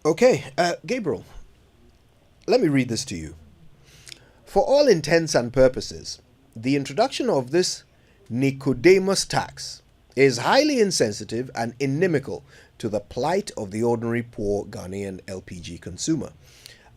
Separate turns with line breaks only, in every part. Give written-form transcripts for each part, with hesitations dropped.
Okay, Gabriel, let me read this to you. For all intents and purposes, the introduction of this Nicodemus tax is highly insensitive and inimical to the plight of the ordinary poor Ghanaian LPG consumer.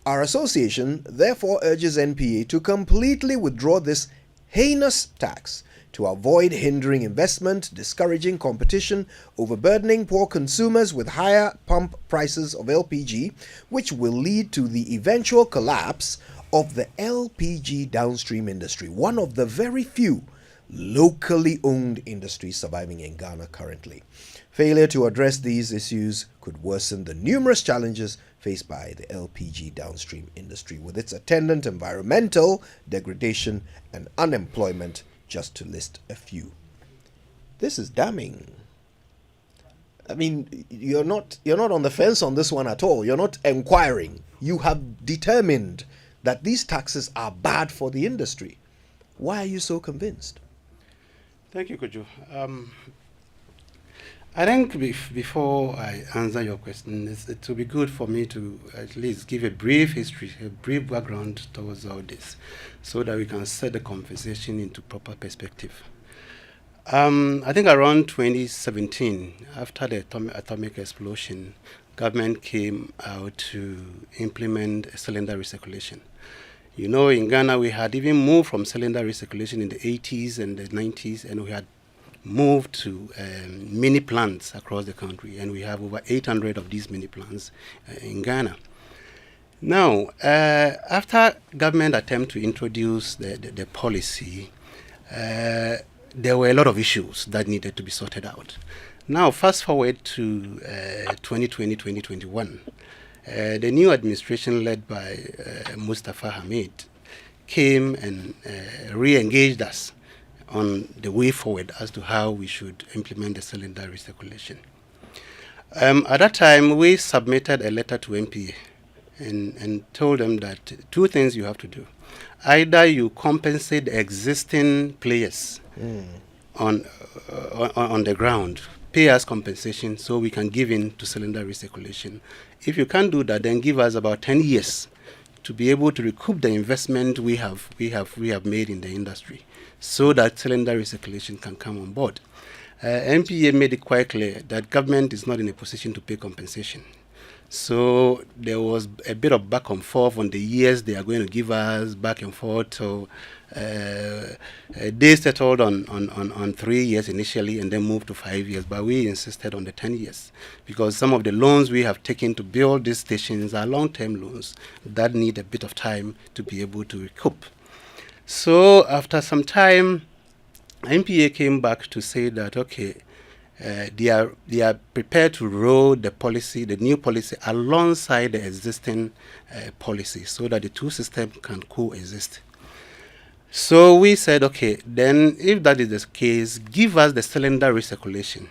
Our association therefore urges NPA to completely withdraw this heinous tax to avoid hindering investment, discouraging competition, overburdening poor consumers with higher pump prices of LPG, which will lead to the eventual collapse of the LPG downstream industry, one of the very few locally owned industries surviving in Ghana currently. Failure to address these issues could worsen the numerous challenges faced by the LPG downstream industry with its attendant environmental degradation and unemployment, just to list a few. This is damning. I mean, you're not on the fence on this one at all. You're not inquiring. You have determined that these taxes are bad for the industry. Why are you so convinced?
Thank you, Kojo. I think before I answer your question, it will be good for me to at least give a brief history, a brief background towards all this, so that we can set the conversation into proper perspective. I think around 2017, after the atomic explosion, government came out to implement a cylinder recirculation. You know, in Ghana, we had even moved from cylinder recirculation in the 80s and the 90s, and we had moved to mini plants across the country, and we have over 800 of these mini plants in Ghana. Now, after government attempt to introduce the policy, there were a lot of issues that needed to be sorted out. Now, fast forward to 2020, 2021. The new administration led by Mustafa Hamid came and re-engaged us on the way forward as to how we should implement the cylinder recirculation. At that time, we submitted a letter to MPA and told them that two things you have to do. Either you compensate the existing players on the ground, pay us compensation so we can give in to cylinder recirculation. If you can't do that, then give us about 10 years to be able to recoup the investment we have made in the industry, so that cylinder recirculation can come on board. MPA made it quite clear that government is not in a position to pay compensation. So there was a bit of back and forth on the years they are going to give us, back and forth. So they settled on 3 years initially and then moved to 5 years, but we insisted on the 10 years because some of the loans we have taken to build these stations are long-term loans that need a bit of time to be able to recoup. So after some time, MPA came back to say that, okay, they are prepared to roll the policy, the new policy, alongside the existing policy so that the two systems can coexist. So we said, okay, then if that is the case, give us the cylinder recirculation.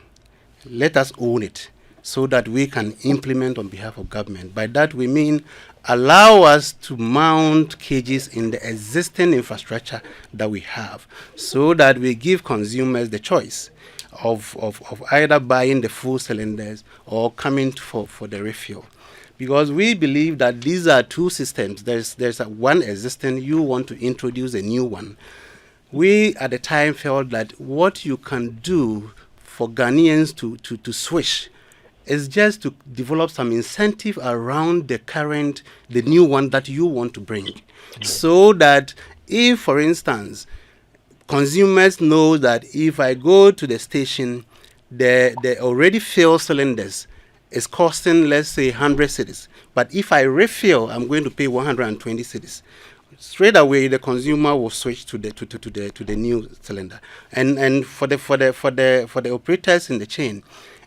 Let us own it so that we can implement on behalf of government. By that we mean allow us to mount cages in the existing infrastructure that we have so that we give consumers the choice of either buying the full cylinders or coming for the refill. Because we believe that these are two systems. There's one existing, you want to introduce a new one. We at the time felt that what you can do for Ghanaians to switch is just to develop some incentive around the new one that you want to bring. So that if, for instance, consumers know that if I go to the station, the already filled cylinders is costing, let's say, 100 cedis. But if I refill, I'm going to pay 120 cedis. Straight away, the consumer will switch to the new cylinder. And for the operators in the chain,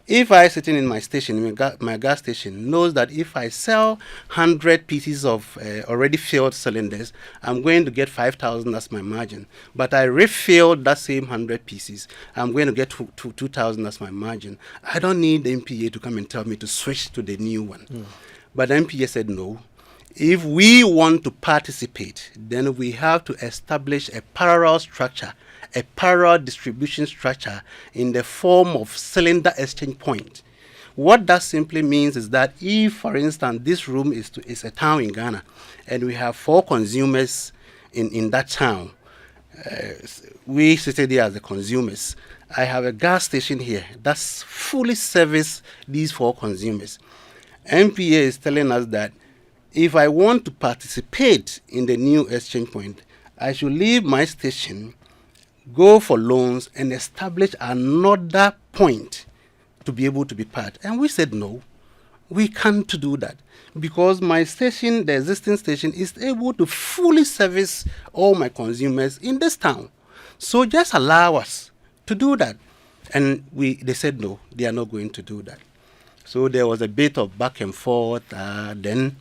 if I sitting in my station, my gas station, knows that if I sell 100 pieces of already filled cylinders, I'm going to get 5,000 as my margin. But I refill that same 100 pieces, I'm going to get 2,000 as my margin. I don't need the MPA to come and tell me to switch to the new one. But the MPA said no. If we want to participate, then we have to establish a parallel structure, a parallel distribution structure in the form of cylinder exchange point, What that simply means is that if, for instance, this room is a town in Ghana, and we have 4 consumers in that town, we seated here as the consumers. I have a gas station here that's fully service these 4 consumers. MPA is telling us that if I want to participate in the new exchange point, I should leave my station, go for loans, and establish another point to be able to be part. And we said no, we can't do that, because my station, the existing station, is able to fully service all my consumers in this town. So just allow us to do that. And they said no, they are not going to do that. So there was a bit of back and forth. Then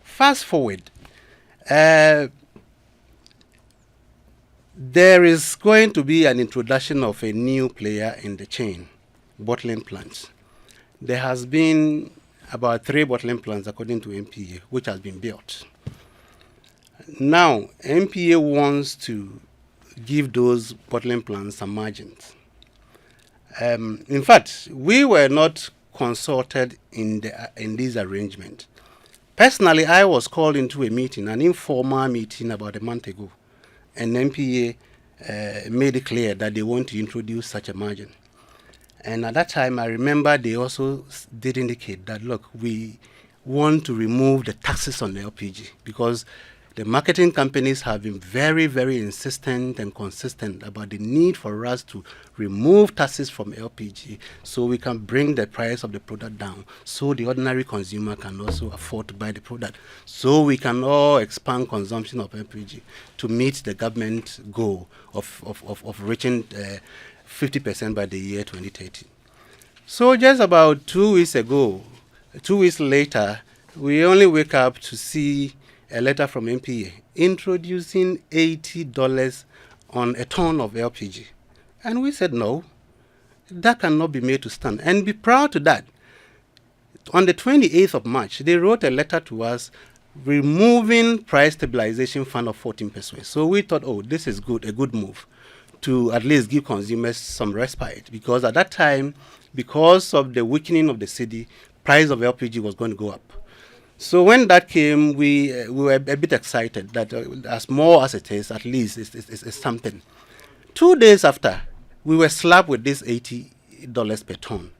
fast forward, there is going to be an introduction of a new player in the chain, bottling plants. There has been about 3 bottling plants, according to MPA, which has been built. Now, MPA wants to give those bottling plants some margins. In fact, we were not consulted in this arrangement. Personally, I was called into a meeting, an informal meeting about a month ago, and MPA made it clear that they want to introduce such a margin. And at that time, I remember they also did indicate that, look, we want to remove the taxes on the LPG, because the marketing companies have been very, very insistent and consistent about the need for us to remove taxes from LPG so we can bring the price of the product down, so the ordinary consumer can also afford to buy the product, so we can all expand consumption of LPG to meet the government goal of reaching 50% by the year 2030. So just about 2 weeks ago, 2 weeks later, we only wake up to see a letter from MPA introducing $80 on a ton of LPG. And we said no, that cannot be made to stand. And be proud to that. On the 28th of March, they wrote a letter to us removing price stabilization fund of 14 pesos. So we thought, oh, this is good, a good move to at least give consumers some respite, because at that time, because of the weakening of the cedi, price of LPG was going to go up. So when that came, we were a bit excited that as more as it is, at least it's something. 2 days after, we were slapped with this $80 per ton.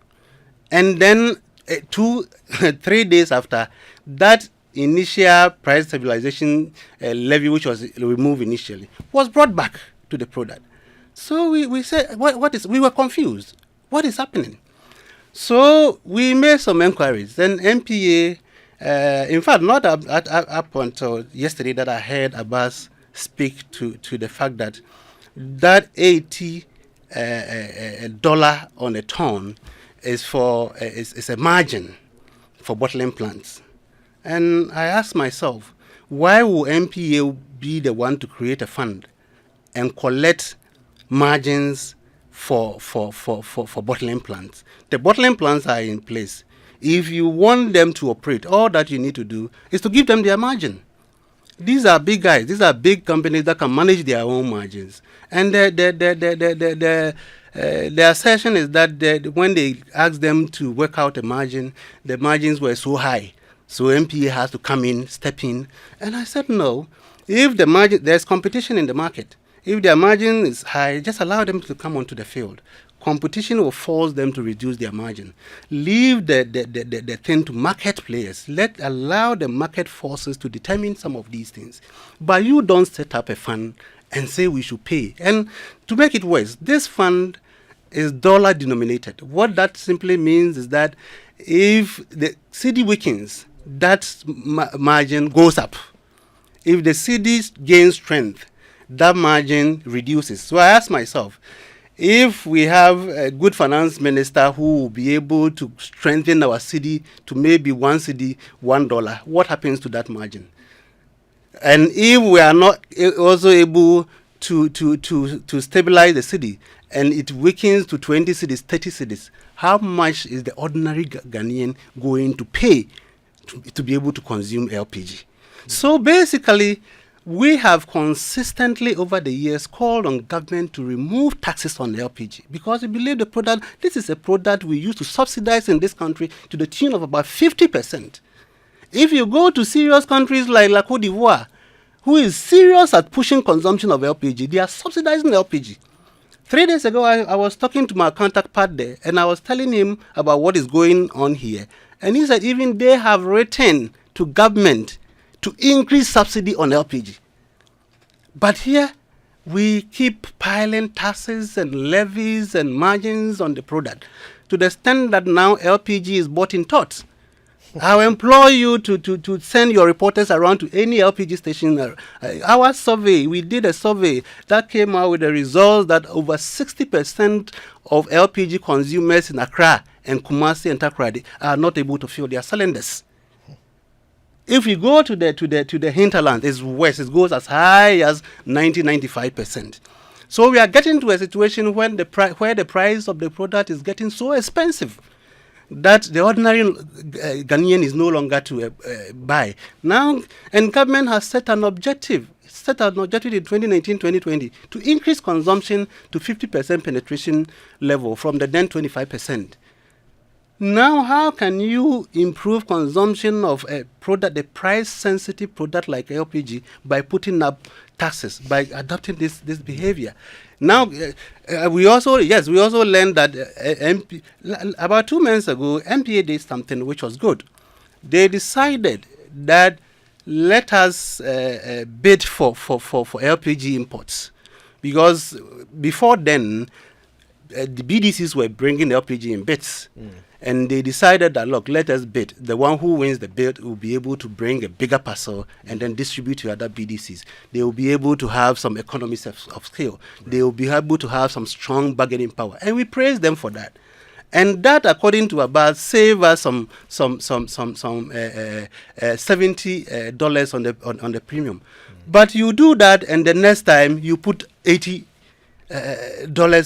And then 3 days after, that initial price stabilization levy, which was removed initially, was brought back to the product. So we said, we were confused. What is happening? So we made some inquiries. Then MPA, in fact, not up until yesterday that I heard Abbass speak to the fact that $80 on a ton is a margin for bottling plants. And I asked myself, why will MPA be the one to create a fund and collect margins for bottling plants? The bottling plants are in place. If you want them to operate, all that you need to do is to give them their margin. These are big guys. These are big companies that can manage their own margins. And the assertion is that when they asked them to work out a margin, the margins were so high. So MPA has to come in, step in. And I said, no. If the margin, there's competition in the market. If their margin is high, just allow them to come onto the field. Competition will force them to reduce their margin. Leave the thing to market players. Allow the market forces to determine some of these things. But you don't set up a fund and say we should pay. And to make it worse, this fund is dollar denominated. What that simply means is that if the cedi weakens, that margin goes up. If the cedi gains strength, that margin reduces. So I asked myself, if we have a good finance minister who will be able to strengthen our cedi to maybe one cedi, $1, what happens to that margin? And if we are not also able to stabilize the cedi and it weakens to 20 cedis, 30 cedis, how much is the ordinary Ghanaian going to pay to be able to consume LPG? So basically, we have consistently over the years called on government to remove taxes on LPG because we believe this is a product we use to subsidize in this country to the tune of about 50%. If you go to serious countries like La Côte d'Ivoire, who is serious at pushing consumption of LPG, they are subsidizing LPG. 3 days ago, I was talking to my counterpart there, and I was telling him about what is going on here. And he said even they have written to government to increase subsidy on LPG. But here, we keep piling taxes and levies and margins on the product to the extent that now LPG is bought in tots. I implore you to send your reporters around to any LPG station. Our survey, we did a survey that came out with the results that over 60% of LPG consumers in Accra and Kumasi and Takoradi are not able to fill their cylinders. If you go to the hinterland, it's worse. It goes as high as 95%. So we are getting to a situation when where the price of the product is getting so expensive that the ordinary Ghanaian is no longer to buy. Now, and government has set an objective in 2019-2020 to increase consumption to 50% penetration level from the then 25%. Now, how can you improve consumption of a product, a price-sensitive product like LPG, by putting up taxes, by adopting this behavior? Now, we also learned that about 2 months ago, MPA did something which was good. They decided that let us bid for LPG imports, because before then, the BDCs were bringing LPG in bids. And they decided that, look, let us bid. The one who wins the bid will be able to bring a bigger parcel and then distribute to other BDCs. They will be able to have some economies of scale. They will be able to have some strong bargaining power. And we praise them for that. And that, according to Abbass, saved us some $70 on the premium. But you do that, and the next time you put $80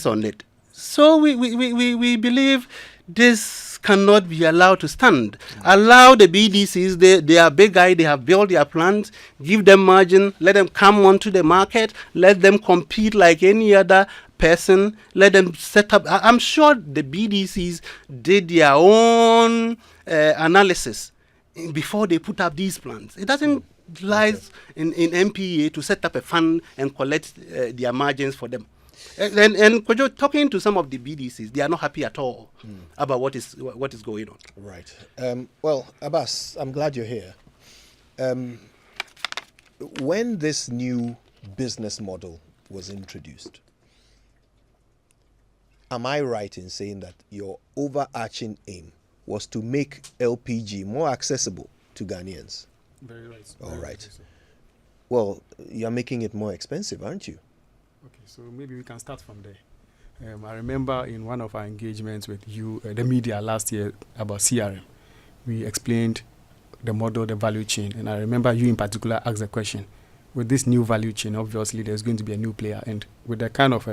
on it. So we believe this cannot be allowed to stand. Allow the BDCs, they are big guys, they have built their plants, give them margin, let them come onto the market, let them compete like any other person, let them set up. I'm sure the BDCs did their own analysis before they put up these plants. It doesn't lie in MPA to set up a fund and collect their margins for them. And talking to some of the BDCs, they are not happy at all about what is going on.
Right. Well, Abbass, I'm glad you're here. When this new business model was introduced, am I right in saying that your overarching aim was to make LPG more accessible to Ghanaians?
Very right.
All right. Well, you're making it more expensive, aren't you?
Okay, so maybe we can start from there. I remember in one of our engagements with you, the media last year about CRM, we explained the model, the value chain, and I remember you in particular asked the question, with this new value chain, obviously there's going to be a new player, and with the kind of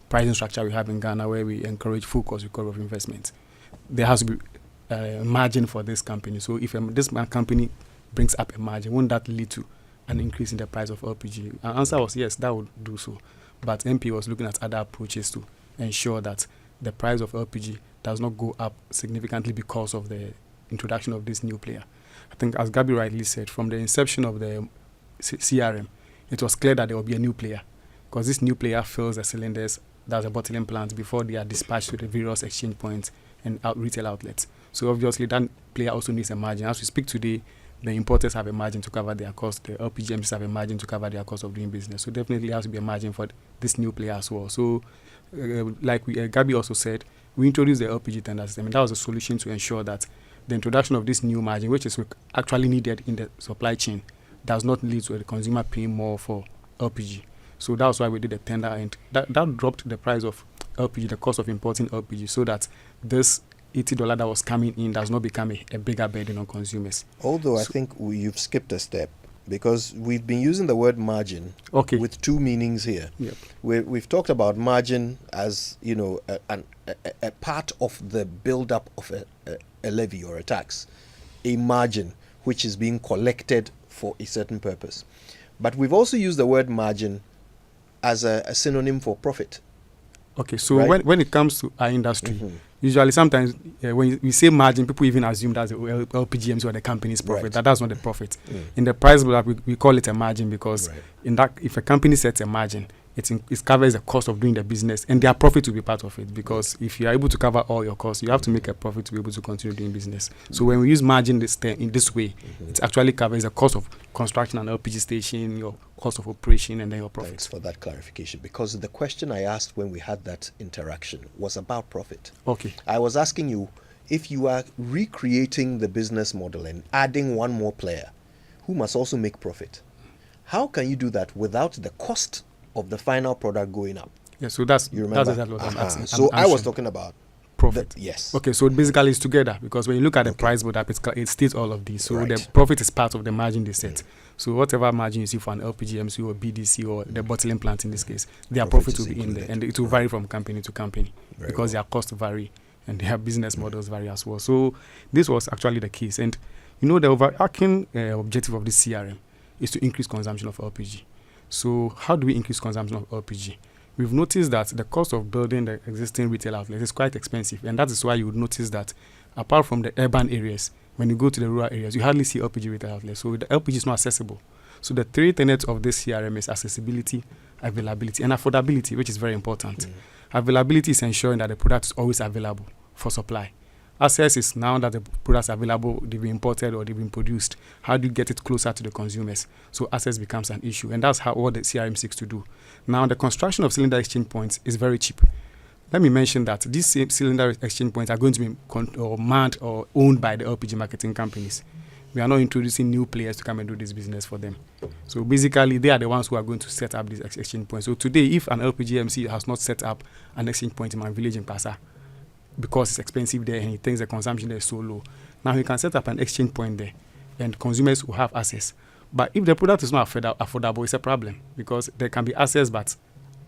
pricing structure we have in Ghana where we encourage full cost recovery of investments, there has to be a margin for this company. So if this company brings up a margin, won't that lead to an increase in the price of LPG? Our answer was yes, that would do so. But MP was looking at other approaches to ensure that the price of LPG does not go up significantly because of the introduction of this new player. I think, as Gabi rightly said, from the inception of the CRM, it was clear that there will be a new player, because this new player fills the cylinders, that's a bottling plant, before they are dispatched to the various exchange points and retail outlets. So obviously that player also needs a margin. As we speak today, the importers have a margin to cover their cost. The LPGMs have a margin to cover their cost of doing business. So definitely there has to be a margin for this new player as well. So like Gabi also said, we introduced the LPG tender system, and that was a solution to ensure that the introduction of this new margin, which is actually needed in the supply chain, does not lead to the consumer paying more for LPG. So that's why we did a tender, and that dropped the price of LPG, the cost of importing LPG, so that this $80 that was coming in does not become a bigger burden on consumers.
Although I think you've skipped a step, because we've been using the word margin with two meanings here.
Yep.
We've talked about margin as, you know, a part of the build-up of a levy or a tax, a margin which is being collected for a certain purpose. But we've also used the word margin as a synonym for profit.
Okay, so
Right.
when it comes to our industry, usually sometimes when we say margin, people even assume that's the LPGMs or the company's profit.
Right.
That's not the profit. In the price block, we call it a margin because
Right.
in that, if a company sets a margin, it covers the cost of doing the business, and their profit will be part of it. Because if you are able to cover all your costs, you have to make a profit to be able to continue doing business. So when we use margin in this way, it actually covers the cost of construction an LPG station, your cost of operation, and then your
Thanks
profits.
for that clarification, because the question I asked when we had that interaction was about profit.
Okay.
I was asking you, if you are recreating the business model and adding one more player who must also make profit, how can you do that without the cost of the final product going up?
Yeah, so that's
You remember?
exactly what I'm asking.
So
I'm
I was
answering.
talking about
Profit.
yes.
Okay, so basically it's together, because when you look at the price board, it states all of these. So
Right.
the profit is part of the margin they set. So whatever margin you see for an LPGMC or BDC or the bottling plant in this case, their
Profit
profit will
is
be in there,
included.
and it will vary from company to company
Very
because
well.
their costs vary and their business models vary as well. So this was actually the case, and the overarching objective of this CRM is to increase consumption of LPG. So how do we increase consumption of LPG? We've noticed that the cost of building the existing retail outlets is quite expensive, and that is why you would notice that apart from the urban areas, when you go to the rural areas, you hardly see LPG retail outlets. So the LPG is not accessible. So the three tenets of this CRM is accessibility, availability, and affordability, which is very important. Availability is ensuring that the product is always available for supply. Access is now that the products are available, they've been imported or they've been produced. How do you get it closer to the consumers? So access becomes an issue, and that's what the CRM seeks to do. Now, the construction of cylinder exchange points is very cheap. Let me mention that these same cylinder exchange points are going to be manned or owned by the LPG marketing companies. We are not introducing new players to come and do this business for them. So basically, they are the ones who are going to set up these exchange points. So today, if an LPG MC has not set up an exchange point in my village in Pasa, because it's expensive there and he thinks the consumption there is so low, now he can set up an exchange point there and consumers will have access. But if the product is not affordable, it's a problem, because there can be access, but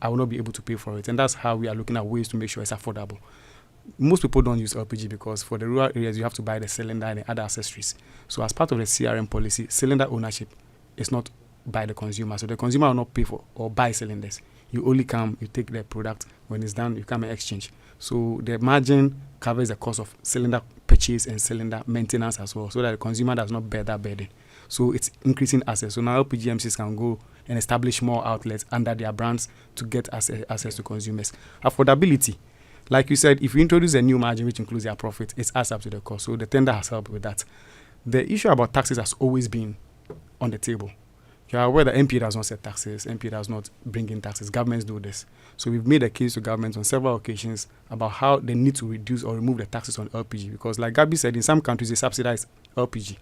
I will not be able to pay for it. And that's how we are looking at ways to make sure it's affordable. Most people don't use LPG because for the rural areas, you have to buy the cylinder and the other accessories. So as part of the CRM policy, cylinder ownership is not by the consumer. So the consumer will not pay for or buy cylinders. You only come, you take the product. When it's done, you come and exchange. So the margin covers the cost of cylinder purchase and cylinder maintenance as well, so that the consumer does not bear that burden. So it's increasing access. So now LPGMCs can go and establish more outlets under their brands to get access to consumers. Affordability, like you said, if you introduce a new margin which includes their profit, it adds up to the cost. So the tender has helped with that. The issue about taxes has always been on the table. You are aware that MPA does not set taxes, MPA does not bring in taxes. Governments do this. So we've made a case to governments on several occasions about how they need to reduce or remove the taxes on LPG. Because like Gabi said, in some countries they subsidize LPG.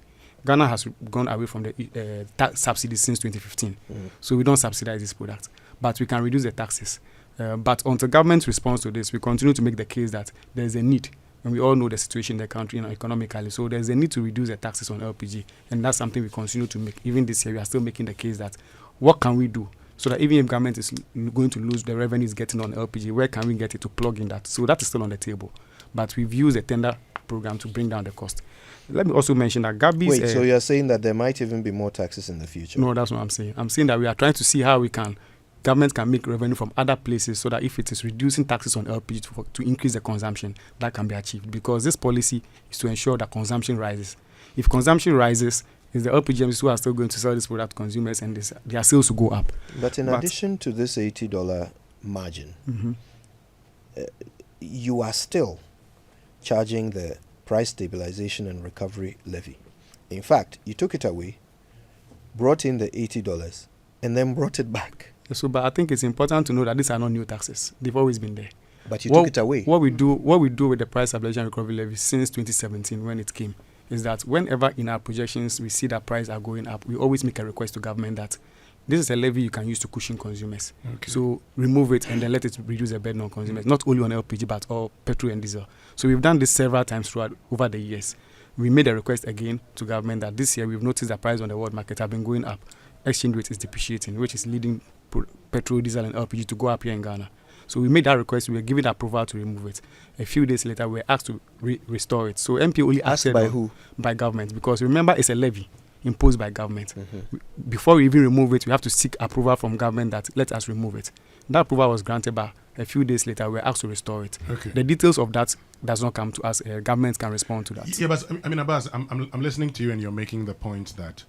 Ghana has gone away from the tax subsidies since 2015. So we don't subsidize this product. But we can reduce the taxes. But until government responds to this, we continue to make the case that there's a need. And we all know the situation in the country economically. So there's a need to reduce the taxes on LPG. And that's something we continue to make. Even this year, we are still making the case that what can we do so that even if government is going to lose the revenue it's getting on LPG, where can we get it to plug in that? So that is still on the table. But we've used a tender program to bring down the cost. Let me also mention that Gabi's...
Wait, so you're saying that there might even be more taxes in the future?
No, that's what I'm saying. I'm saying that we are trying to see how government can make revenue from other places so that if it is reducing taxes on LPG to increase the consumption, that can be achieved. Because this policy is to ensure that consumption rises. If consumption rises, it's the LPGMs who are still going to sell this product to consumers and their sales will go up.
But in addition to this $80 margin, you are still charging the price stabilization and recovery levy. In fact, you took it away, brought in the $80, and then brought it back.
So, but I think it's important to know that these are not new taxes. They've always been there.
But you took it away.
What we do with the price stabilization and recovery levy since 2017 when it came is that whenever in our projections we see that prices are going up, we always make a request to government that this is a levy you can use to cushion consumers. Okay. So remove it and then let it reduce the burden on consumers, not only on LPG but all petrol and diesel. So we've done this several times over the years. We made a request again to government that this year we've noticed the price on the world market have been going up. Exchange rate is depreciating, which is leading petrol, diesel and LPG to go up here in Ghana. So we made that request. We were given approval to remove it. A few days later, we were asked to restore it. So MP only
asked by who?
By government, because remember it's a levy. imposed by government. Before we even remove it, we have to seek approval from government that let us remove it. That approval was granted, but a few days later, we were asked to restore it.
Okay.
The details of that does not come to us. Government can respond to that.
Yeah, but I mean, Abbass, I'm listening to you, and you're making the point that,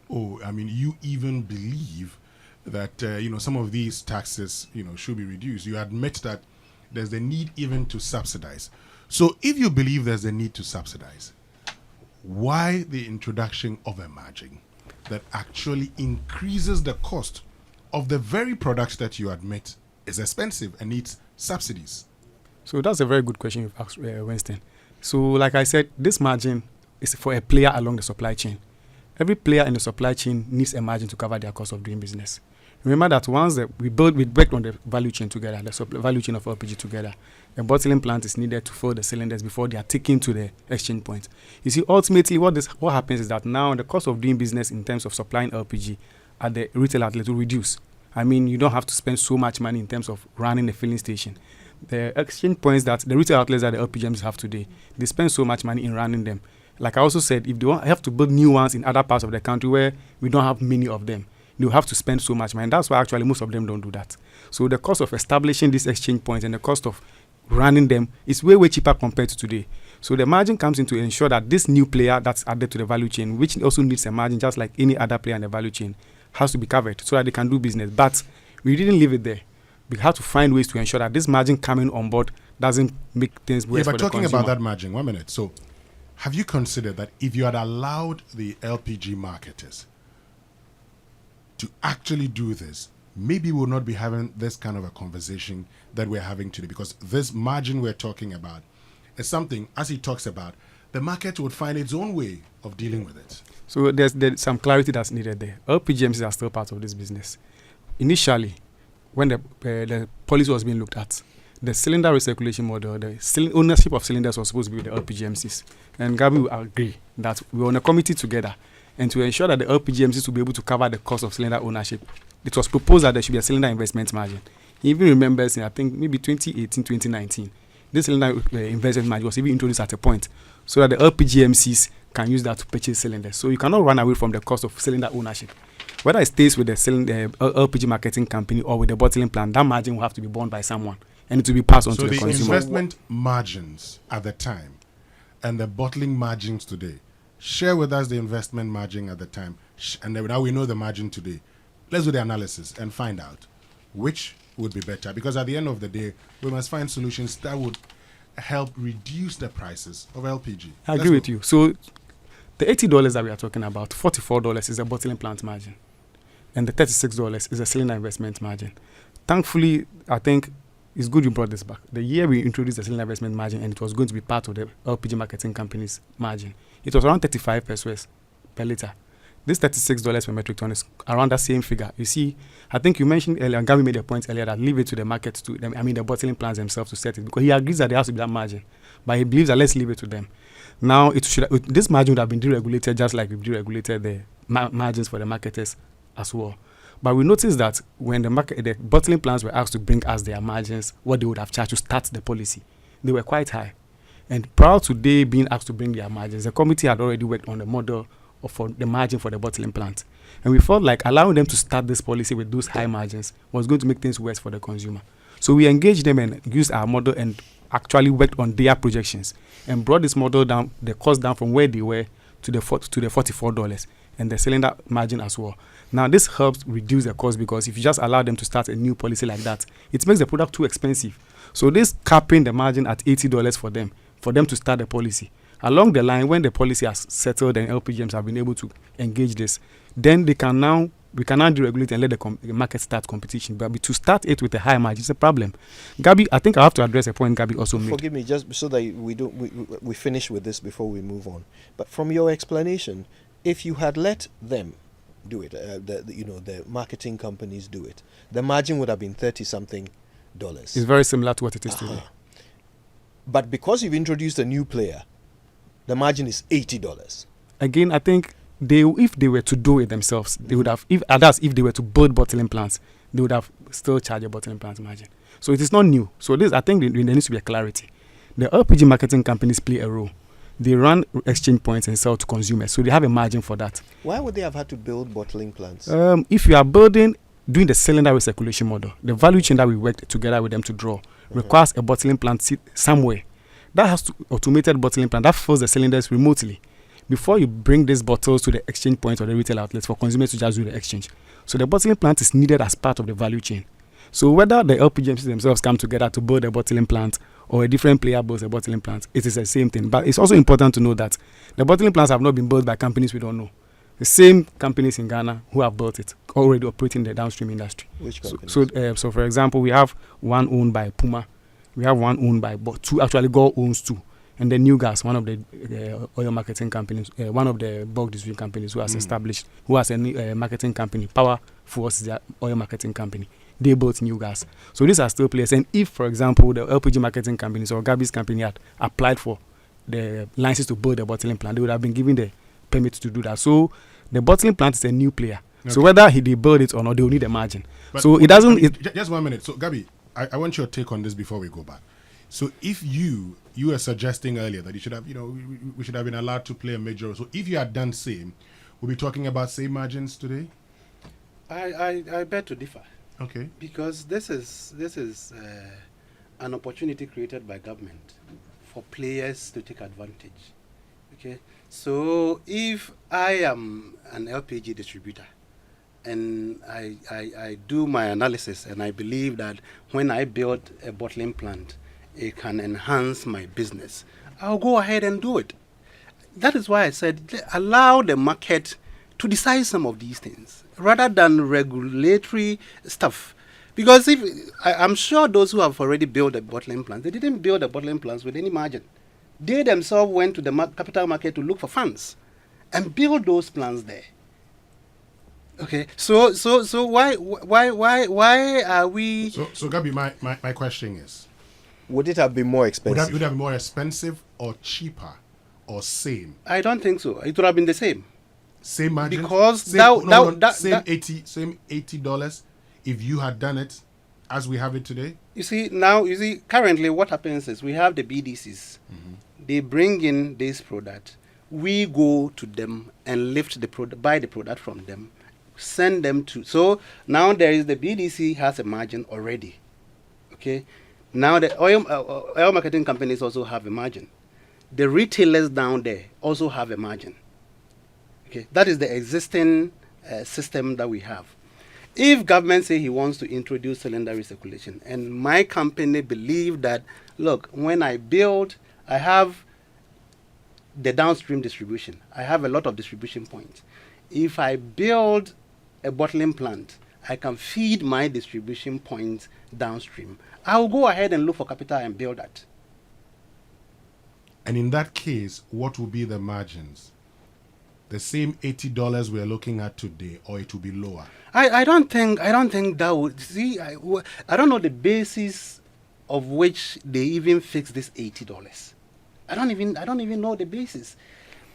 you even believe that some of these taxes should be reduced. You admit that there's the need even to subsidize. So if you believe there's a need to subsidize, why the introduction of a margin that actually increases the cost of the very products that you admit is expensive and needs subsidies?
So that's a very good question you've asked, Winston. So like I said, this margin is for a player along the supply chain. Every player in the supply chain needs a margin to cover their cost of doing business. Remember that once we worked on the value chain together, the value chain of LPG together, a bottling plant is needed to fill the cylinders before they are taken to the exchange point. You see, ultimately, what happens is that now the cost of doing business in terms of supplying LPG at the retail outlet will reduce. I mean, you don't have to spend so much money in terms of running the filling station. The exchange points that the retail outlets that the LPGMs have today, they spend so much money in running them. Like I also said, if they have to build new ones in other parts of the country where we don't have many of them, they'll have to spend so much money. That's why actually most of them don't do that. So the cost of establishing these exchange points and the cost of running them is way, way cheaper compared to today. So the margin comes in to ensure that this new player that's added to the value chain, which also needs a margin just like any other player in the value chain, has to be covered so that they can do business. But we didn't leave it there. We have to find ways to ensure that this margin coming on board doesn't make things worse for the consumer.
But talking about that margin, 1 minute. So have you considered that if you had allowed the LPG marketers to actually do this, maybe we'll not be having this kind of a conversation that we're having today? Because this margin we're talking about is something, as he talks about, the market would find its own way of dealing with it.
So there's some clarity that's needed there. LPGMs are still part of this business. Initially, when the policy was being looked at, the cylinder recirculation model, the ownership of cylinders was supposed to be with the LPGMCs. And Gabi will agree that we were on a committee together, and to ensure that the LPGMCs will be able to cover the cost of cylinder ownership, it was proposed that there should be a cylinder investment margin. He even remembers in, I think, maybe 2018, 2019, this cylinder investment margin was even introduced at a point so that the LPGMCs can use that to purchase cylinders. So you cannot run away from the cost of cylinder ownership. Whether it stays with the LPG marketing company or with the bottling plant, that margin will have to be borne by someone, and it will be passed on to the consumer.
So the investment margins at the time and the bottling margins today, share with us the investment margin at the time, and then now we know the margin today. Let's do the analysis and find out which would be better, because at the end of the day, we must find solutions that would help reduce the prices of LPG.
I agree with you. So the $80 that we are talking about, $44 is a bottling plant margin, and the $36 is a cylinder investment margin. Thankfully, I think it's good you brought this back. The year we introduced the cylinder investment margin, and it was going to be part of the LPG marketing company's margin, it was around 35 pesos per liter. This $36 per metric ton is around that same figure. You see, I think you mentioned earlier, and Gary made a point earlier, that leave it to the market, the bottling plants themselves to set it, because he agrees that there has to be that margin, but he believes that let's leave it to them. Now, this margin would have been deregulated just like we've deregulated the margins for the marketers as well. But we noticed that when the bottling plants were asked to bring us their margins, what they would have charged to start the policy, they were quite high. And prior to they being asked to bring their margins, the committee had already worked on the model for the margin for the bottling plant. And we felt like allowing them to start this policy with those high margins was going to make things worse for the consumer. So we engaged them and used our model and actually worked on their projections and brought this model down, the cost down from where they were to the $44 and the cylinder margin as well. Now this helps reduce the cost, because if you just allow them to start a new policy like that, it makes the product too expensive. So this capping the margin at $80 for them to start the policy. Along the line, when the policy has settled and LPGMs have been able to engage this, then we can now deregulate and let the market start competition. But to start it with a high margin is a problem. Gabi, I think I have to address a point Gabi also made.
Forgive me, just so that we finish with this before we move on. But from your explanation, if you had let them do it, the marketing companies do it, the margin would have been $30-something.
It's very similar to what it is today.
But because you've introduced a new player, the margin is $80.
Again, I think if they were to do it themselves, they would have. If they were to build bottling plants, they would have still charged a bottling plant margin. So it is not new. So I think there needs to be a clarity. The LPG marketing companies play a role. they run exchange points and sell to consumers. So they have a margin for that.
Why would they have had to build bottling plants?
If you are doing the cylinder recirculation model, the value chain that we worked together with them to draw requires a bottling plant somewhere. That has to automated bottling plant that fills the cylinders remotely before you bring these bottles to the exchange point or the retail outlets for consumers to just do the exchange. So the bottling plant is needed as part of the value chain. So whether the LPG themselves come together to build a bottling plant or a different player builds a bottling plant, it is the same thing. But it's also important to know that the bottling plants have not been built by companies we don't know. The same companies in Ghana who have built it already operating in the downstream industry.
Which companies?
So for example, we have one owned by Puma. We have one owned by two. Actually, Gore owns two. And then New Gas, one of the oil marketing companies, one of the bulk distribution companies who has established, who has a marketing company, Power Force, the oil marketing company. They built New Gas. So these are still players. And if, for example, the LPG marketing companies or Gabi's company had applied for the license to build a bottling plant, they would have been given the permit to do that. So the bottling plant is a new player. Okay. So whether they build it or not, they will need a margin.
But
so it doesn't...
just 1 minute. So, Gabi, I want your take on this before we go back. So if you were suggesting earlier that you should have, we should have been allowed to play a major role. So if you had done same, we'll be talking about same margins today?
I beg to differ.
Okay.
Because this is an opportunity created by government for players to take advantage. Okay. So if I am an LPG distributor and I do my analysis and I believe that when I build a bottling plant, it can enhance my business, I'll go ahead and do it. That is why I said allow the market to decide some of these things rather than regulatory stuff. Because I'm sure those who have already built a bottling plant, they didn't build a bottling plant with any margin. They themselves went to the capital market to look for funds and build those plants there. Okay, so why are we?
So Gabi, my question is,
would it have been more expensive?
Would it have been more expensive or cheaper or same?
I don't think so. It would have been the same.
Same margin?
Because
same $80 if you had done it as we have it today?
You see, currently what happens is we have the BDCs. Mm-hmm. They bring in this product. We go to them and lift the product, buy the product from them, send them to. So now there is the BDC has a margin already. Okay. Now the oil marketing companies also have a margin. The retailers down there also have a margin. Okay. That is the existing system that we have. If government say he wants to introduce cylinder recirculation, and my company believe that, look, when I build, I have the downstream distribution. I have a lot of distribution points. If I build a bottling plant, I can feed my distribution points downstream. I will go ahead and look for capital and build that.
And in that case, what will be the margins? The same $80 we are looking at today, or it will be lower?
I don't think that would see. I don't know the basis of which they even fix this $80. I don't even know the basis.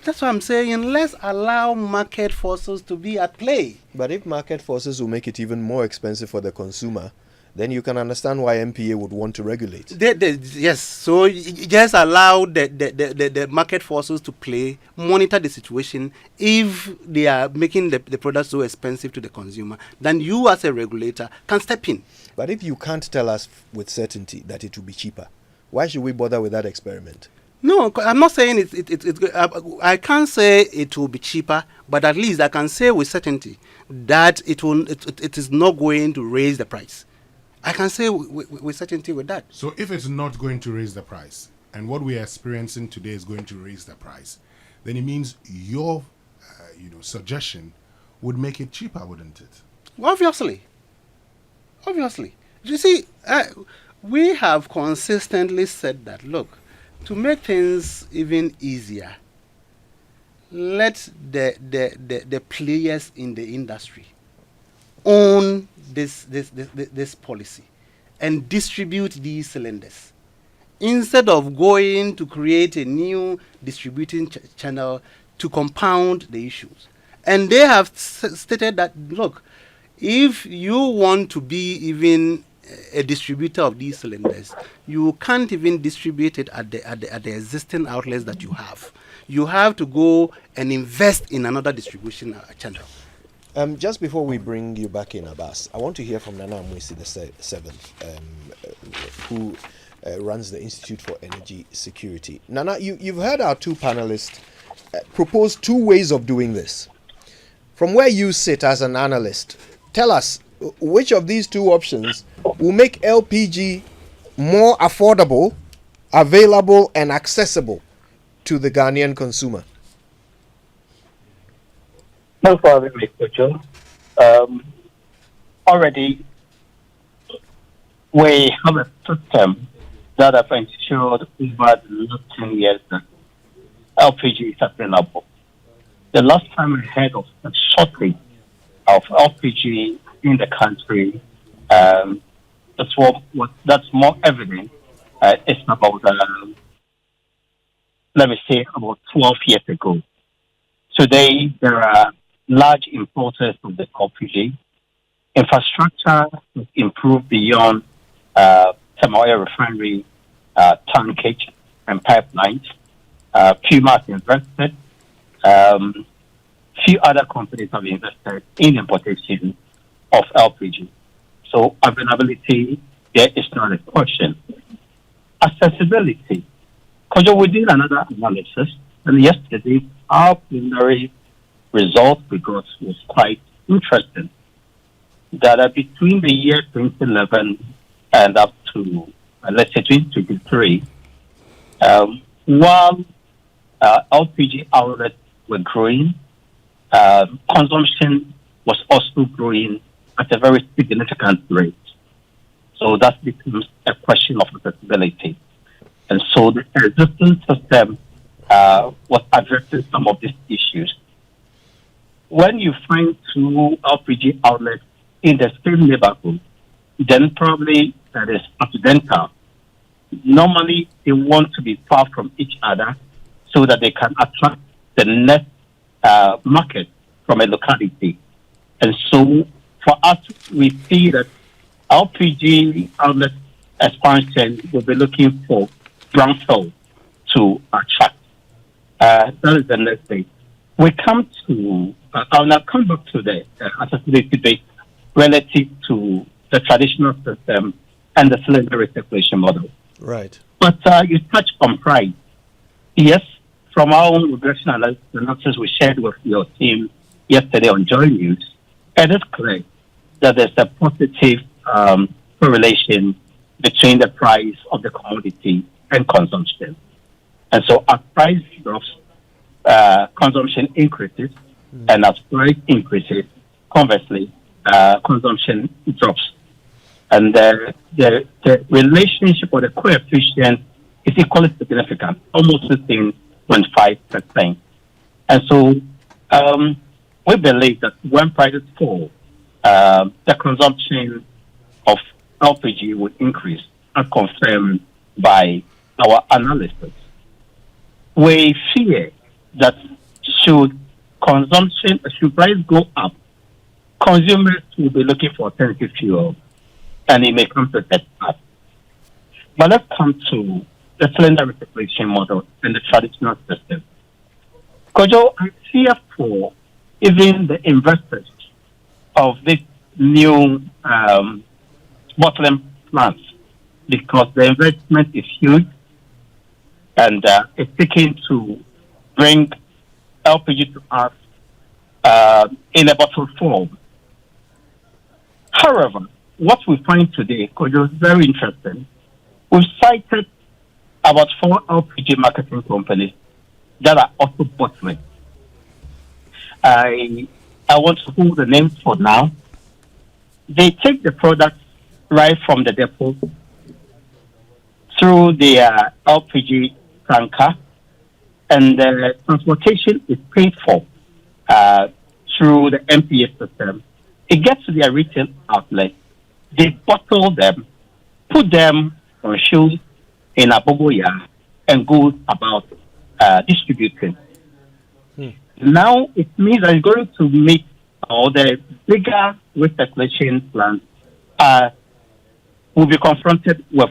That's what I'm saying. Let's allow market forces to be at play.
But if market forces will make it even more expensive for the consumer, then you can understand why MPA would want to regulate.
Yes, so just allow the market forces to play, monitor the situation. If they are making the product so expensive to the consumer, then you as a regulator can step in.
But if you can't tell us with certainty that it will be cheaper, why should we bother with that experiment?
No, I'm not saying I can't say it will be cheaper, but at least I can say with certainty that it is not going to raise the price. I can say with certainty with that.
So if it's not going to raise the price, and what we are experiencing today is going to raise the price, then it means your suggestion would make it cheaper, wouldn't it?
Obviously. You see, we have consistently said that, look, to make things even easier, let the players in the industry own this policy and distribute these cylinders instead of going to create a new distributing channel to compound the issues. And they have stated that, look, if you want to be even a distributor of these cylinders, you can't even distribute it at the existing outlets that you have. You have to go and invest in another distribution channel.
Just before we bring you back in, Abbass, I want to hear from Nana Amoasi VIII, who runs the Institute for Energy Security. Nana, you've heard our two panelists propose two ways of doing this. From where you sit as an analyst, tell us which of these two options will make LPG more affordable, available, and accessible to the Ghanaian consumer.
No problem, Mr. Joe. Already, we have a system that have ensured over the last 10 years that LPG is available. The last time I heard of a shortage of LPG in the country, that's more evident. It's about, let me say, about 12 years ago. Today, there are large importers of the LPG. Infrastructure has improved beyond some oil refinery tankage and pipelines. Puma has invested. Few other companies have invested in importation of LPG. So availability, there is not a question. Accessibility. Because we did another analysis, and yesterday our preliminary result we got was quite interesting. That between the year 2011 and up to, let's say, 2023, while LPG outlets were growing, consumption was also growing at a very significant rate. So that becomes a question of accessibility. And so the existing system was addressing some of these issues. When you find two LPG outlets in the same neighborhood, then probably that is accidental. Normally, they want to be far from each other so that they can attract the next market from a locality. And so for us, we see that LPG outlet expansion will be looking for brownfield to attract. That is the next thing. We come to, I'll now come back to the accessibility debate relative to the traditional system and the cylinder recirculation model.
Right.
But you touched on price. Yes, from our own regression analysis we shared with your team yesterday on Joy News, it is clear that there's a positive correlation between the price of the commodity and consumption. And so as price drops, consumption increases, and as price increases, conversely, consumption drops. And the relationship or the coefficient is equally significant, almost 16.5%. And so we believe that when prices fall, the consumption of LPG will increase, as confirmed by our analysis. We fear that should price go up, consumers will be looking for alternative fuel, and it may come to that path. But let's come to the cylinder recirculation model and the traditional system. Kojo, I fear for even the investors of this new bottling plants, because the investment is huge and it's taken to bring LPG to us in a bottle form. However, what we find today, Kojo, is very interesting. We've cited about 4 LPG marketing companies that are also bottling. I want to hold the names for now. They take the product right from the depot through their LPG tanker, and the transportation is paid for through the MPS system. It gets to their retail outlet. They bottle them, put them on shoes in Aboboya, and go about distributing. Now it means that it's going to make all the bigger recirculation plants are we'll be confronted with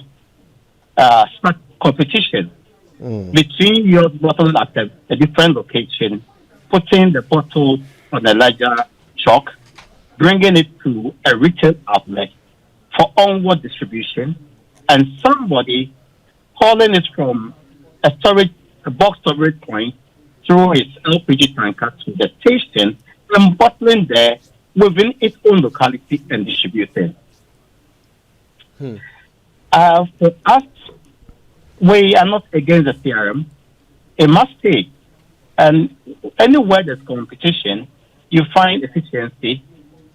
smart competition between your bottle at a different location, putting the bottle on a larger truck, bringing it to a retail outlet for onward distribution, and somebody hauling it from a box storage point through its LPG tanker to the station and bottling there within its own locality and distributing. For us, we are not against the CRM. It must take. And anywhere there's competition, you find efficiency,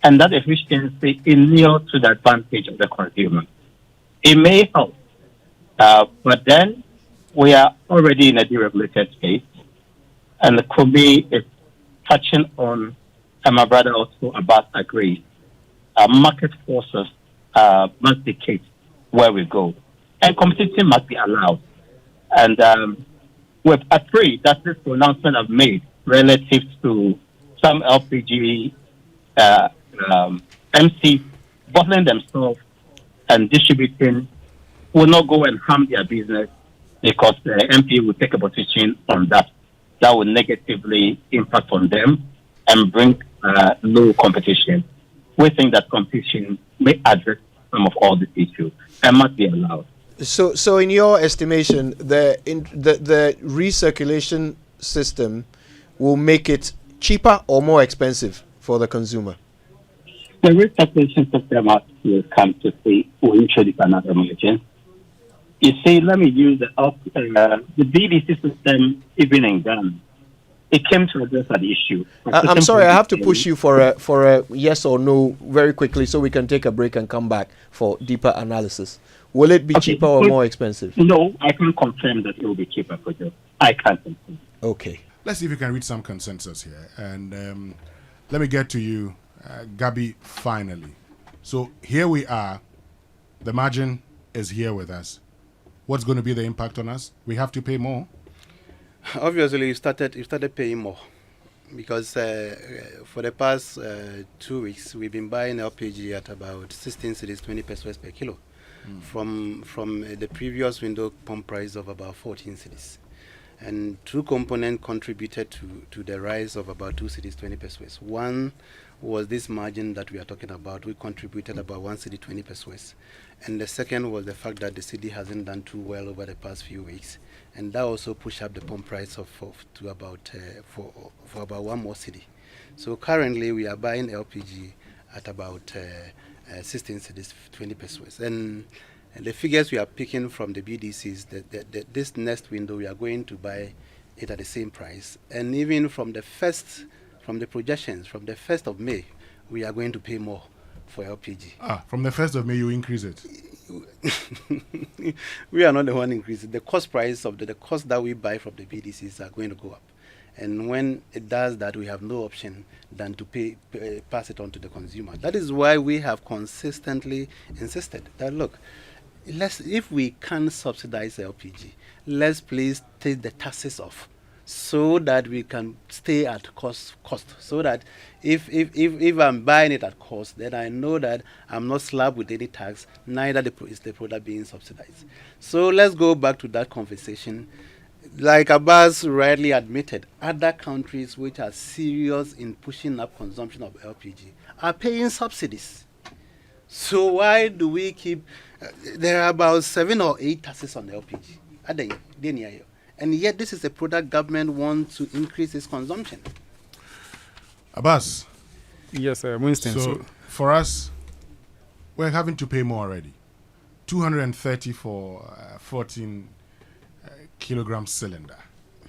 and that efficiency is near to the advantage of the consumer. It may help, but then we are already in a deregulated space, and the Kumi is touching on, and my brother also about agrees. Market forces must dictate where we go, and competition must be allowed. And we're afraid that this pronouncement I've made relative to some LPG MC bottling themselves and distributing will not go and harm their business, because the MP will take a position on that. That will negatively impact on them and bring low competition. We think that competition may address some of all these issues and must be allowed.
So in your estimation, the recirculation system will make it cheaper or more expensive for the consumer?
The recirculation system will come to say we introduce another margin. You see, let me use the BDC system even in Ghana. It came to address that issue.
I'm sorry, I have to push you for a yes or no very quickly so we can take a break and come back for deeper analysis. Will it be cheaper or more expensive?
No, I can confirm that it will be cheaper for you. I can't confirm.
Okay.
Let's see if we can reach some consensus here. And let me get to you, Gabi, finally. So here we are. The margin is here with us. What's going to be the impact on us? We have to pay more.
Obviously, you started paying more, because for the past 2 weeks we've been buying LPG at about 16 cedis 20 pesos per kilo, from the previous window pump price of about 14 cedis. And two components contributed to the rise of about 2 cedis 20 pesos. One was this margin that we are talking about. We contributed about 1 cedi 20 pesos. And the second was the fact that the city hasn't done too well over the past few weeks. And that also pushed up the pump price to about for about 1 more cedi. So currently we are buying LPG at about 16 cedis 20 pesos. And the figures we are picking from the BDCs, that this next window we are going to buy it at the same price. And even from the projections, from the 1st of May, we are going to pay more for LPG.
From the 1st of May, you increase it?
We are not the one increasing. The cost price of the cost that we buy from the BDCs are going to go up. And when it does that, we have no option than to pass it on to the consumer. That is why we have consistently insisted that, look, if we can subsidize LPG, let's please take the taxes off, so that we can stay at cost. So that if I'm buying it at cost, then I know that I'm not slapped with any tax, neither is the product being subsidized. So let's go back to that conversation. Like Abbass rightly admitted, other countries which are serious in pushing up consumption of LPG are paying subsidies. So why do we keep... there are about 7 or 8 taxes on LPG. And yet this is a product government wants to increase its consumption.
Abbass.
Yes, Winston.
So for us, we're having to pay more already. 230 for 14 kilogram cylinder.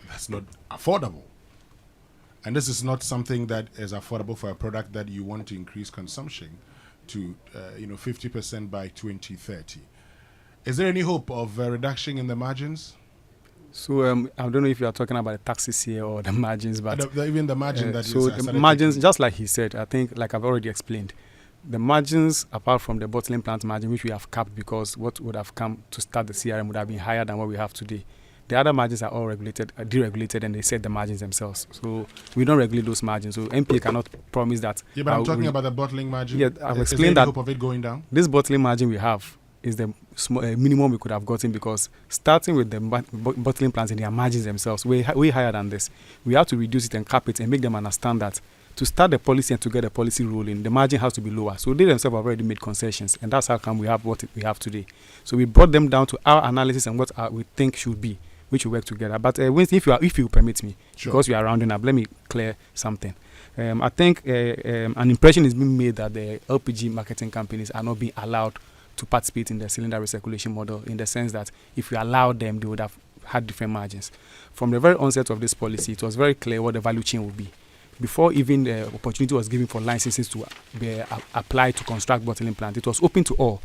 That's not affordable. And this is not something that is affordable for a product that you want to increase consumption to 50% by 2030. Is there any hope of a reduction in the margins?
So I don't know if you are talking about the taxes here or the margins, but
even the margin that
so the margins, just like he said, I think, like I've already explained, the margins apart from the bottling plant margin, which we have capped because what would have come to start the CRM would have been higher than what we have today. The other margins are all deregulated, and they set the margins themselves. So we don't regulate those margins. So MP cannot promise that.
Yeah, but I'm talking about the bottling margin.
Yeah, I've explained that.
Hope of it going down?
This bottling margin we have is the minimum we could have gotten, because starting with the bottling plants and their margins themselves, way higher than this. We have to reduce it and cap it and make them understand that to start the policy and to get the policy rolling, the margin has to be lower. So they themselves have already made concessions, and that's how come we have what we have today. So we brought them down to our analysis and what we think should be, which will work together. But Winston, if you permit me,
sure,
because we are rounding up, let me clear something. I think an impression is being made that the LPG marketing companies are not being allowed to participate in the cylinder recirculation model, in the sense that if we allowed them, they would have had different margins. From the very onset of this policy, it was very clear what the value chain would be. Before even the opportunity was given for licenses to be applied to construct bottling plant, it was open to all.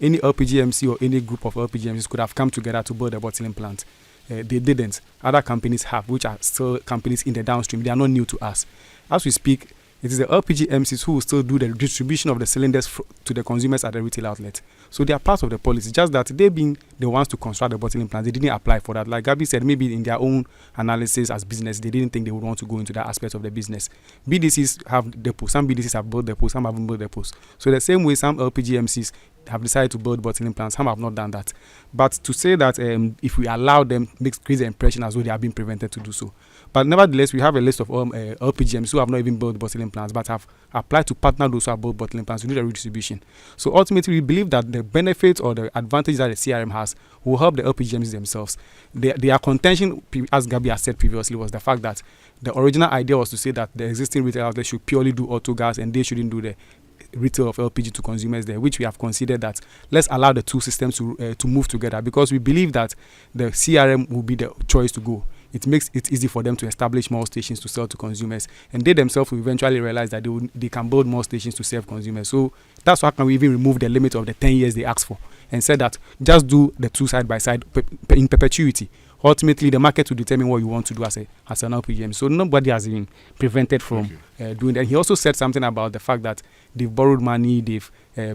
Any LPGMC or any group of LPGMCs could have come together to build a bottling plant. They didn't. Other companies have, which are still companies in the downstream. They are not new to us. As we speak, it is the LPGMCs who will still do the distribution of the cylinders to the consumers at the retail outlet. So they are part of the policy. Just that they being the ones to construct the bottling plants, they didn't apply for that. Like Gabi said, maybe in their own analysis as business, they didn't think they would want to go into that aspect of the business. BDCs have depots. Some BDCs have built depots, some haven't built depots. So the same way some LPGMCs have decided to build bottling plants, some have not done that. But to say that if we allow them, creates the impression as though they are being prevented to do so. But nevertheless, we have a list of LPGMs who have not even built bottling plants, but have applied to partner those who have built bottling plants to do the redistribution. So ultimately, we believe that the benefits or the advantage that the CRM has will help the LPGMs themselves. Their contention, as Gabi has said previously, was the fact that the original idea was to say that the existing retail outlets should purely do auto gas and they shouldn't do the retail of LPG to consumers there, which we have considered that let's allow the two systems to move together, because we believe that the CRM will be the choice to go. It makes it easy for them to establish more stations to sell to consumers, and they themselves will eventually realize that they can build more stations to serve consumers. So that's why can we even remove the limit of the 10 years they asked for and said that just do the two side by side in perpetuity. Ultimately, the market will determine what you want to do as an LPGM. So nobody has been prevented from doing that. He also said something about the fact that they've borrowed money, they've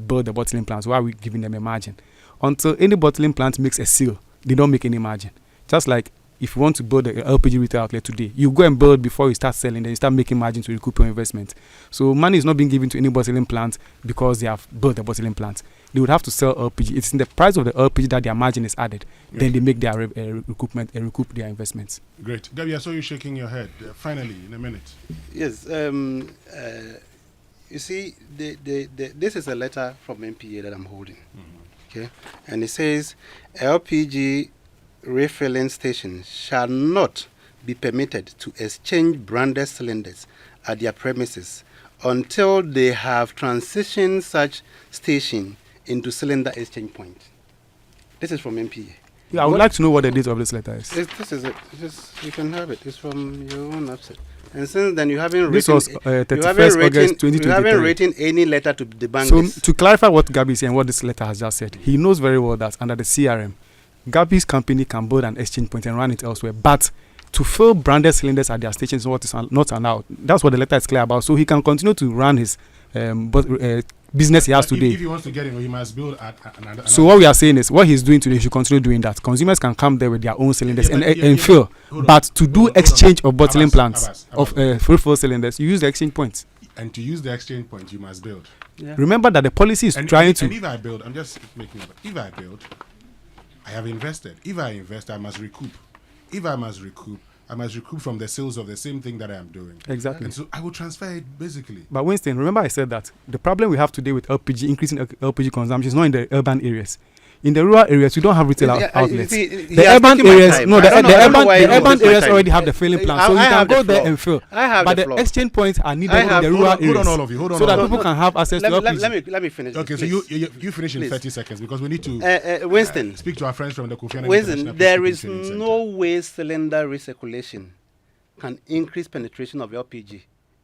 built the bottling plants. Why are we giving them a margin? Until any bottling plant makes a sale, they don't make any margin. Just like if you want to build an LPG retail outlet today, you go and build before you start selling, then you start making margin to recoup your investment. So money is not being given to any bottling plant because they have built a bottling plant. They would have to sell LPG. It's in the price of the LPG that their margin is added. Yeah. Then they make their recoupment and recoup their investments.
Great. Gabi, I saw you shaking your head. Finally, in a minute.
Yes. You see, this is a letter from MPA that I'm holding. Mm-hmm. Okay, and it says LPG refilling stations shall not be permitted to exchange branded cylinders at their premises until they have transitioned such station into cylinder exchange point. This is from MPA.
Yeah, I would like to know what the date of this letter is.
This is it. You can have it. It's from your own website. And since then, you haven't
this
written...
was 31st August 2023.
You haven't written any letter to the bank.
So, to clarify what Gabi is saying, what this letter has just said, he knows very well that under the CRM, Gabi's company can build an exchange point and run it elsewhere. But to fill branded cylinders at their stations is what is not allowed. That's what the letter is clear about. So he can continue to run his business he has today.
If he wants to get in, he must build another.
So what we are saying is, what he's doing today, he should continue doing that. Consumers can come there with their own cylinders and fill. But to do exchange of bottling plants of full cylinders, you use the exchange points.
And to use the exchange point, you must build.
Yeah. Remember that the policy is trying to...
And if I build, I'm just making up. If I build, I have invested. If I invest, I must recoup. If I must recoup, I must recoup from the sales of the same thing that I am doing.
Exactly.
And so I will transfer it basically.
But Winston, remember I said that the problem we have today with LPG, increasing LPG consumption, is not in the urban areas. In the rural areas, we don't have retail outlets. The urban areas, the urban areas already have the filling plant, so you can go there and fill. But the exchange points are needed in the rural areas.
Hold on, all of you.
So that people can have access to LPG.
Let me finish.
Okay, so you finish in 30 seconds because we need to
Winston,
speak to our friends from the Kofi Annan
Winston, there is no way cylinder recirculation can increase penetration of LPG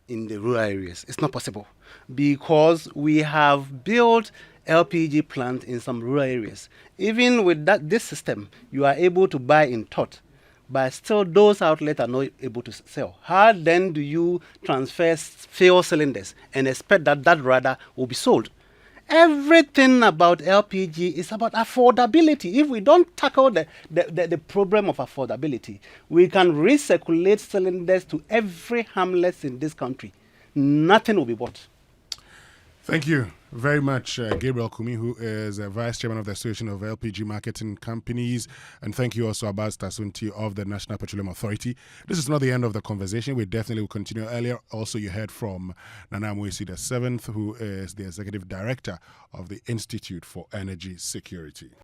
in the rural areas. It's not possible because we have built LPG plant in some rural areas. Even with this system, you are able to buy in tot, but still those outlets are not able to sell. How then do you transfer fuel cylinders and expect that rather will be sold? Everything about LPG is about affordability. If we don't tackle the problem of affordability, we can recirculate cylinders to every hamlet in this country. Nothing will be bought.
Thank you very much, Gabriel Kumi, who is Vice Chairman of the Association of LPG Marketing Companies. And thank you also, Abbass Tasunti of the National Petroleum Authority. This is not the end of the conversation. We definitely will continue. Earlier, also, you heard from Amoasi VIII, who is the Executive Director of the Institute for Energy Security.